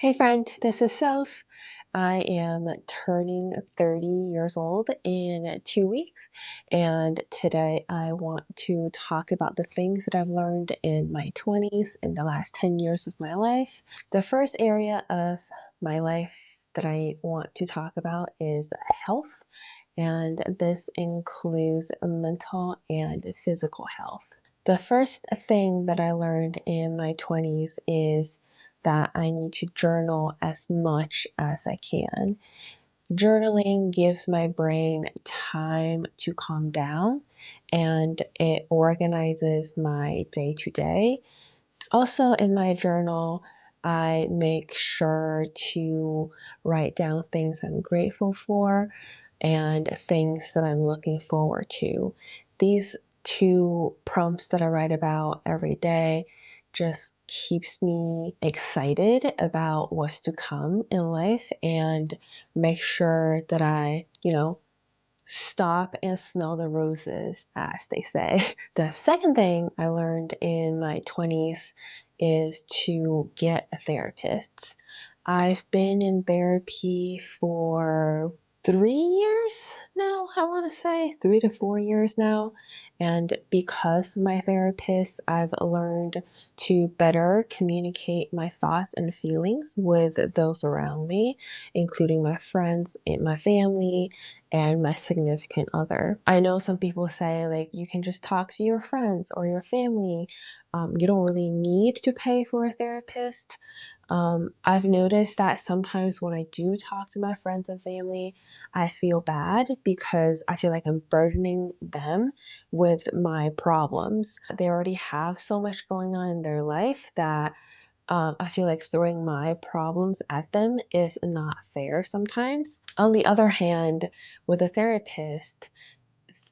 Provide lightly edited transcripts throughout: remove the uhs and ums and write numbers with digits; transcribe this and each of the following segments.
Hey friend, this is Soph. I am turning 30 years old in 2 weeks, and today I want to talk about the things that I've learned in my 20s in the last 10 years of my life. The first area of my life that I want to talk about is health, and this includes mental and physical health. The first thing that I learned in my 20s is that I need to journal as much as I can. Journaling gives my brain time to calm down and it organizes my day to day. Also, in my journal, I make sure to write down things I'm grateful for and things that I'm looking forward to. These two prompts that I write about every day just keeps me excited about what's to come in life and make sure that I stop and smell the roses, as they say. The second thing I learned in my 20s is to get a therapist. I've been in therapy for 3 years now, I want to say 3 to 4 years now. And because of my therapist, I've learned to better communicate my thoughts and feelings with those around me, including my friends and my family and my significant other. I know some people say, like, you can just talk to your friends or your family. You don't really need to pay for a therapist. I've noticed that sometimes when I do talk to my friends and family, I feel bad because I feel like I'm burdening them with my problems. They already have so much going on in their life that I feel like throwing my problems at them is not fair sometimes. On the other hand, with a therapist,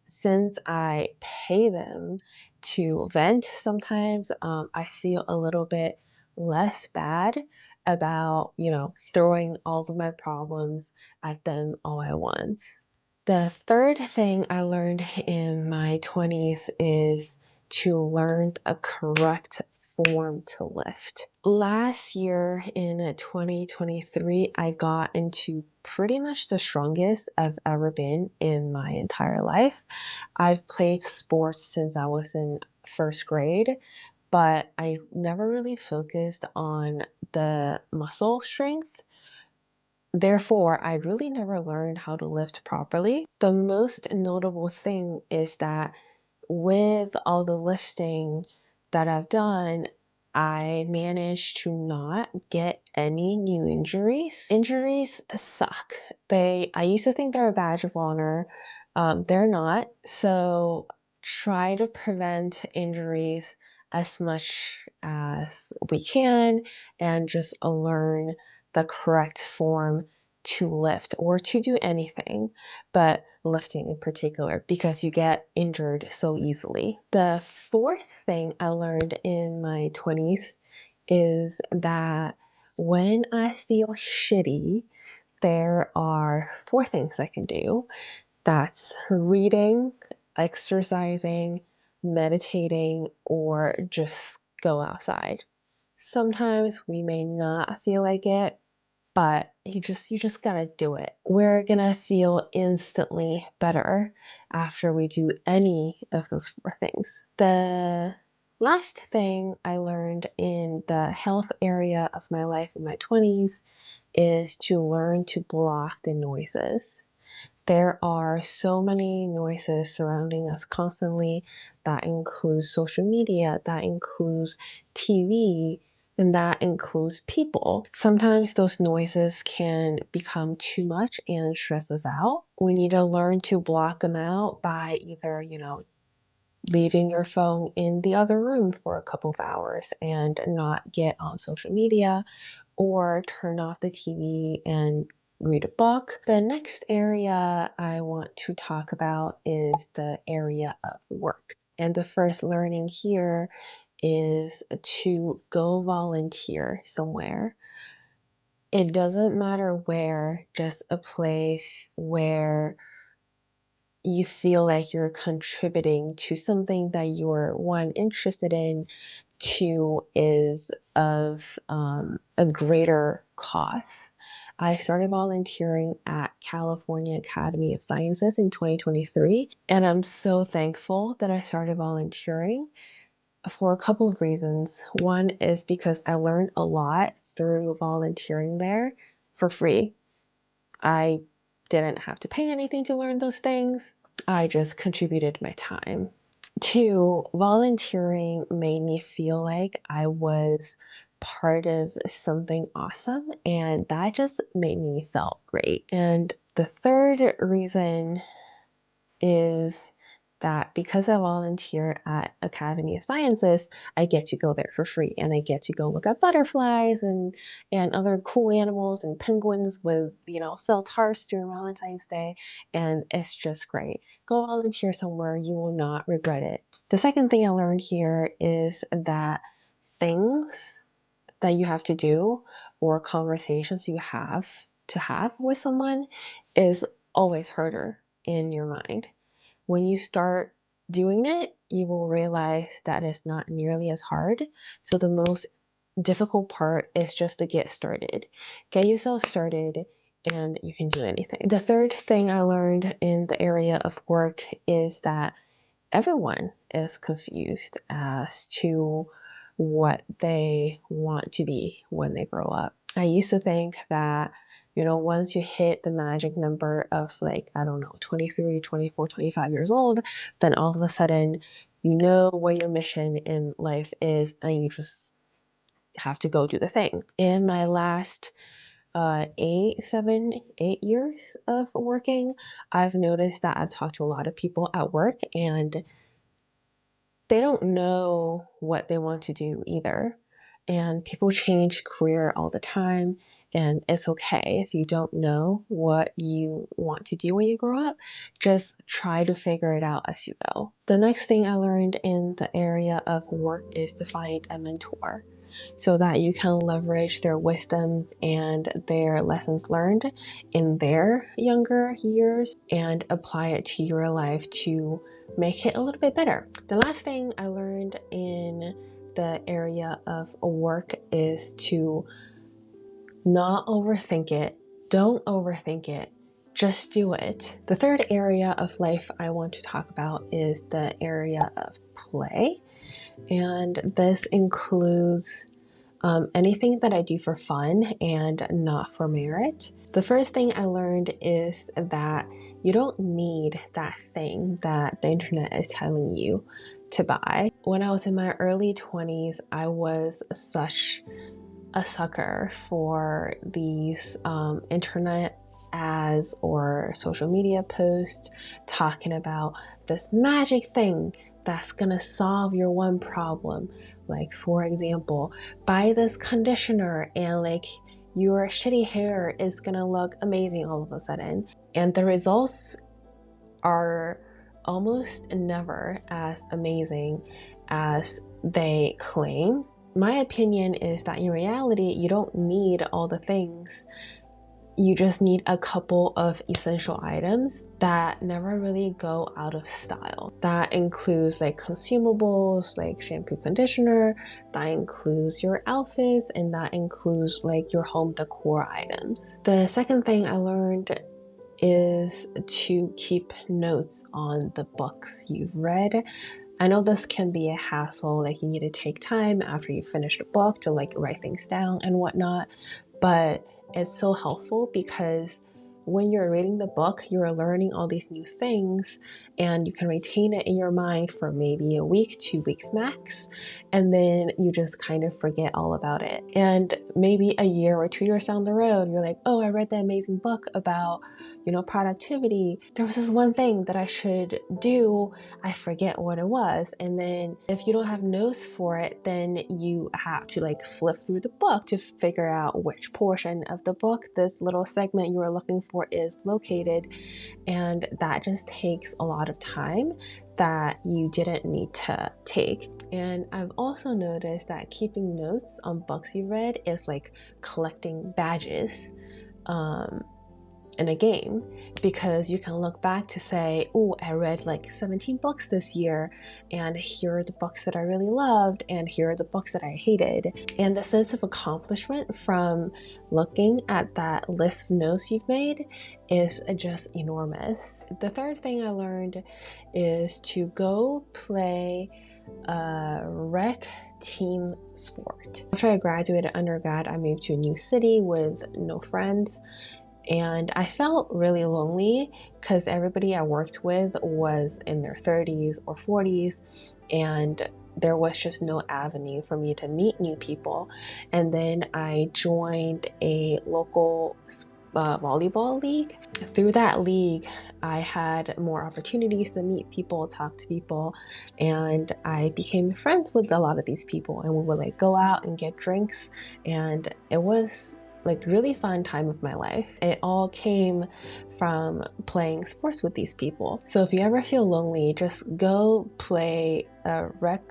since I pay them to vent sometimes, I feel a little bit less bad about throwing all of my problems at them all at once. The third thing I learned in my 20s is to learn a correct form to lift. Last year in 2023, I got into pretty much the strongest I've ever been in my entire life. I've played sports since I was in first grade, but I never really focused on the muscle strength. Therefore, I really never learned how to lift properly. The most notable thing is that with all the lifting that I've done, I managed to not get any new injuries. Injuries suck. I used to think they're a badge of honor. They're not. So try to prevent injuries as much as we can and just learn the correct form to lift or to do anything, but lifting in particular, because you get injured so easily. The fourth thing I learned in my 20s is that when I feel shitty, there are four things I can do. That's reading, exercising, meditating, or just go outside. Sometimes we may not feel like it, but you just gotta do it. We're gonna feel instantly better after we do any of those four things. The last thing I learned in the health area of my life in my 20s is to learn to block the noises. There are so many noises surrounding us constantly. That includes social media, that includes TV, and that includes people. Sometimes those noises can become too much and stress us out. We need to learn to block them out by either leaving your phone in the other room for a couple of hours and not get on social media, or turn off the TV and read a book. The next area I want to talk about is the area of work. And the first learning here is to go volunteer somewhere. It doesn't matter where, just a place where you feel like you're contributing to something that you're one interested in, Two is of a greater cause. I started volunteering at California Academy of Sciences in 2023, and I'm so thankful that I started volunteering for a couple of reasons. One is because I learned a lot through volunteering there for free. I didn't have to pay anything to learn those things. I just contributed my time. Two, volunteering made me feel like I was part of something awesome, and that just made me feel great. And the third reason is that because I volunteer at Academy of Sciences, I get to go there for free, and I get to go look at butterflies and other cool animals and penguins with, felt hearts during Valentine's Day, and it's just great. Go volunteer somewhere, you will not regret it. The second thing I learned here is that things that you have to do or conversations you have to have with someone is always harder in your mind. When you start doing it, you will realize that it's not nearly as hard. So the most difficult part is just to get started. Get yourself started and you can do anything. The third thing I learned in the area of work is that everyone is confused as to what they want to be when they grow up. I used to think that, once you hit the magic number of 23, 24, 25 years old, then all of a sudden you know what your mission in life is and you just have to go do the thing. In my last 8 years of working, I've noticed that I've talked to a lot of people at work and they don't know what they want to do either. And people change career all the time. And it's okay if you don't know what you want to do when you grow up. Just try to figure it out as you go. The next thing I learned in the area of work is to find a mentor so that you can leverage their wisdoms and their lessons learned in their younger years and apply it to your life to make it a little bit better. The last thing I learned in the area of work is to not overthink it. Don't overthink it. Just do it. The third area of life I want to talk about is the area of play. And this includes anything that I do for fun and not for merit. The first thing I learned is that you don't need that thing that the internet is telling you to buy. When I was in my early 20s, I was such a sucker for these internet ads or social media posts talking about this magic thing that's gonna solve your one problem. Like, for example, buy this conditioner and your shitty hair is gonna look amazing all of a sudden. And the results are almost never as amazing as they claim. My opinion is that in reality, you don't need all the things. You just need a couple of essential items that never really go out of style. That includes consumables like shampoo, conditioner, that includes your outfits, and that includes your home decor items. The second thing I learned is to keep notes on the books you've read. I know this can be a hassle, you need to take time after you finish the book to write things down and whatnot, but it's so helpful because when you're reading the book, you're learning all these new things and you can retain it in your mind for maybe a week, 2 weeks max, and then you just kind of forget all about it. And maybe a year or 2 years down the road, you're like, oh, I read that amazing book about, productivity. There was this one thing that I should do. I forget what it was. And then if you don't have notes for it, then you have to flip through the book to figure out which portion of the book this little segment you are looking for is located. And that just takes a lot of time that you didn't need to take. And I've also noticed that keeping notes on books you read is like collecting badges. in a game, because you can look back to say, oh, I read like 17 books this year, and here are the books that I really loved, and here are the books that I hated. And the sense of accomplishment from looking at that list of notes you've made is just enormous. The third thing I learned is to go play a rec team sport. After I graduated undergrad, I moved to a new city with no friends. And I felt really lonely because everybody I worked with was in their 30s or 40s, and there was just no avenue for me to meet new people. And then I joined a local volleyball league. Through that league, I had more opportunities to meet people, talk to people, and I became friends with a lot of these people. And we would like go out and get drinks, and it was like really fun time of my life. It all came from playing sports with these people. So if you ever feel lonely, just go play a rec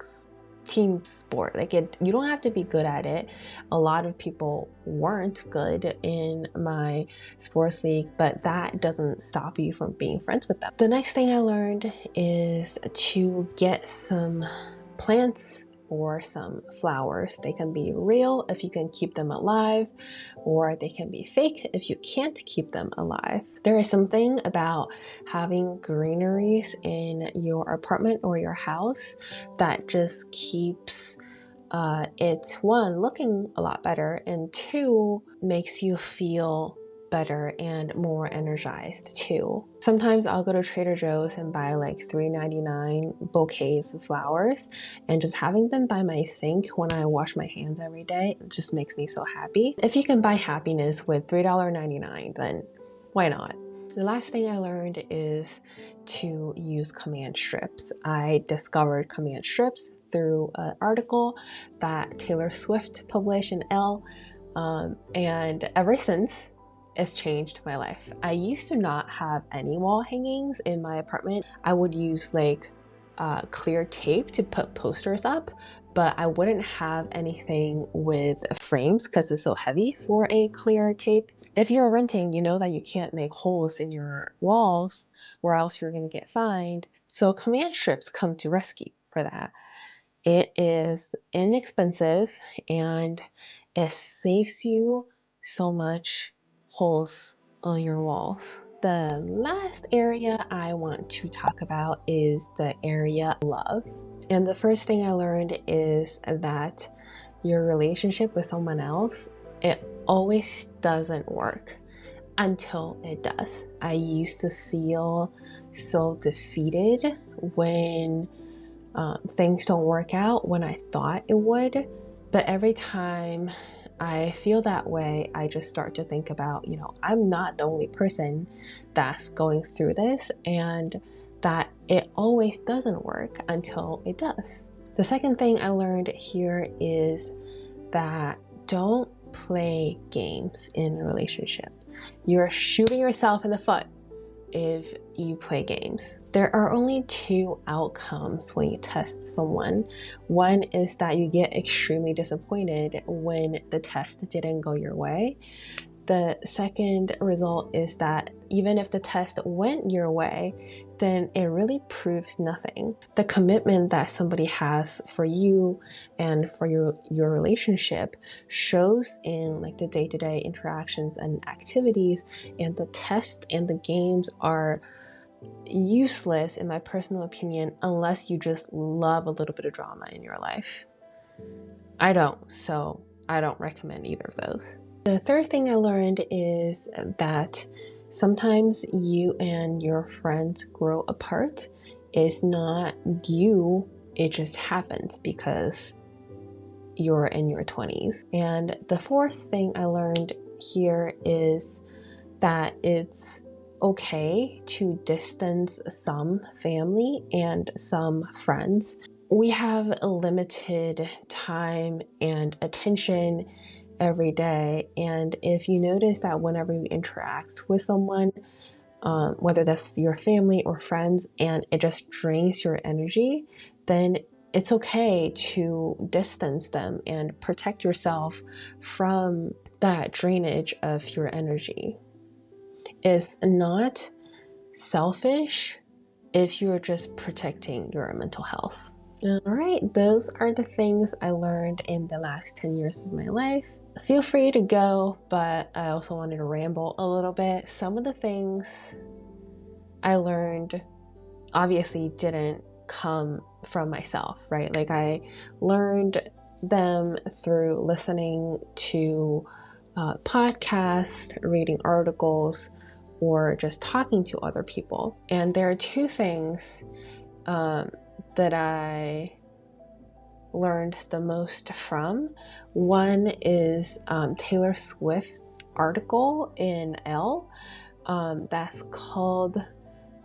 team sport. Like you don't have to be good at it. A lot of people weren't good in my sports league, but that doesn't stop you from being friends with them. The next thing I learned is to get some plants or some flowers. They can be real if you can keep them alive, or they can be fake if you can't keep them alive. There is something about having greeneries in your apartment or your house that just keeps it, one, looking a lot better, and two, makes you feel better and more energized too. Sometimes I'll go to Trader Joe's and buy like $3.99 bouquets of flowers, and just having them by my sink when I wash my hands every day just makes me so happy. If you can buy happiness with $3.99, then why not? The last thing I learned is to use command strips. I discovered command strips through an article that Taylor Swift published in Elle, and ever since, it's changed my life. I used to not have any wall hangings in my apartment. I would use like clear tape to put posters up, but I wouldn't have anything with frames because it's so heavy for a clear tape. If you're renting, you know that you can't make holes in your walls or else you're going to get fined. So command strips come to rescue for that. It is inexpensive and it saves you so much holes on your walls. The last area I want to talk about is the area of love. And the first thing I learned is that your relationship with someone else, it always doesn't work until it does. I used to feel so defeated when things don't work out when I thought it would. But every time I feel that way, I just start to think about, I'm not the only person that's going through this, and that it always doesn't work until it does. The second thing I learned here is that don't play games in a relationship. You're shooting yourself in the foot if you play games. There are only two outcomes when you test someone. One is that you get extremely disappointed when the test didn't go your way. The second result is that even if the test went your way, then it really proves nothing. The commitment that somebody has for you and for your relationship shows in like the day-to-day interactions and activities, and the test and the games are useless in my personal opinion unless you just love a little bit of drama in your life. I don't, so I don't recommend either of those. The third thing I learned is that sometimes you and your friends grow apart. It's not you, it just happens because you're in your 20s. And the fourth thing I learned here is that it's okay to distance some family and some friends. We have a limited time and attention every day, and if you notice that whenever you interact with someone, whether that's your family or friends, and it just drains your energy, then it's okay to distance them and protect yourself from that drainage of your energy. is not selfish if you're just protecting your mental health. All right, those are the things I learned in the last 10 years of my life. Feel free to go, but I also wanted to ramble a little bit. Some of the things I learned obviously didn't come from myself, right? Like I learned them through listening to podcasts, reading articles, or just talking to other people. And there are two things that I learned the most from. One is Taylor Swift's article in Elle that's called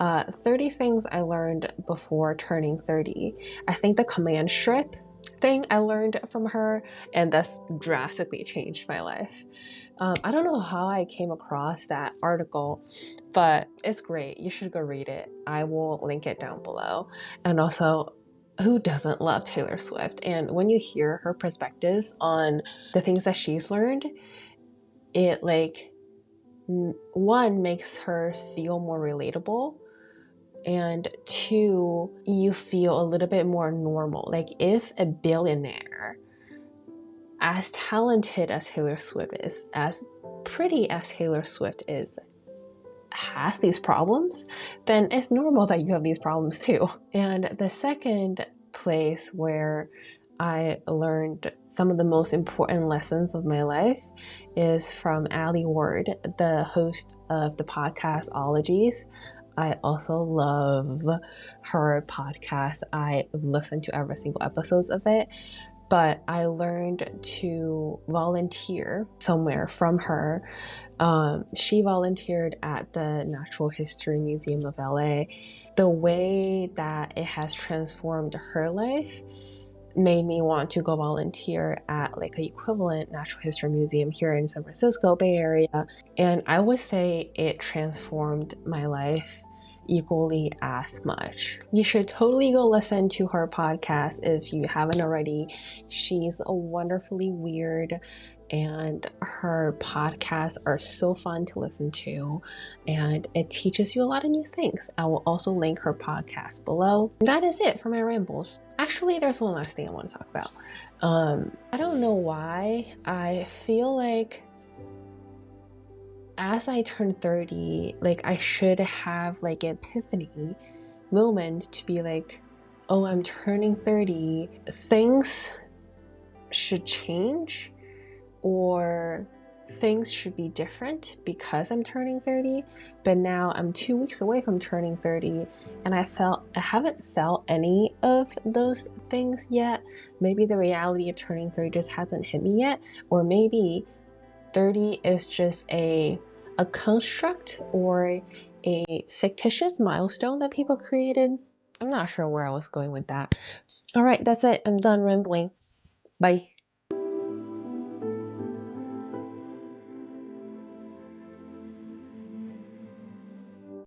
30 Things I Learned Before Turning 30. I think the command strip thing I learned from her, and that's drastically changed my life. I don't know how I came across that article, but it's great. You should go read it. I will link it down below. And also, who doesn't love Taylor Swift? And when you hear her perspectives on the things that she's learned, it one makes her feel more relatable, and two, you feel a little bit more normal. Like if a billionaire as talented as Taylor Swift is, as pretty as Taylor Swift is, has these problems, then it's normal that you have these problems too. And the second place where I learned some of the most important lessons of my life is from Ali Ward, the host of the podcast Ologies. I also love her podcast. I listen to every single episode of it, but I learned to volunteer somewhere from her. She volunteered at the Natural History Museum of LA. The way that it has transformed her life made me want to go volunteer at like an equivalent natural history museum here in San Francisco Bay Area. And I would say it transformed my life equally as much. You should totally go listen to her podcast if you haven't already. She's a wonderfully weird, and her podcasts are so fun to listen to, and it teaches you a lot of new things. I will also link her podcast below. That is it for my rambles. Actually, there's one last thing I want to talk about. I don't know why I feel like as I turn 30, like I should have like an epiphany moment to be like, oh, I'm turning 30. Things should change, or things should be different because I'm turning 30. But now I'm 2 weeks away from turning 30, and I haven't felt any of those things yet. Maybe the reality of turning 30 just hasn't hit me yet, or maybe 30 is just a construct or a fictitious milestone that people created. I'm not sure where I was going with that. All right, that's it. I'm done rambling. Bye.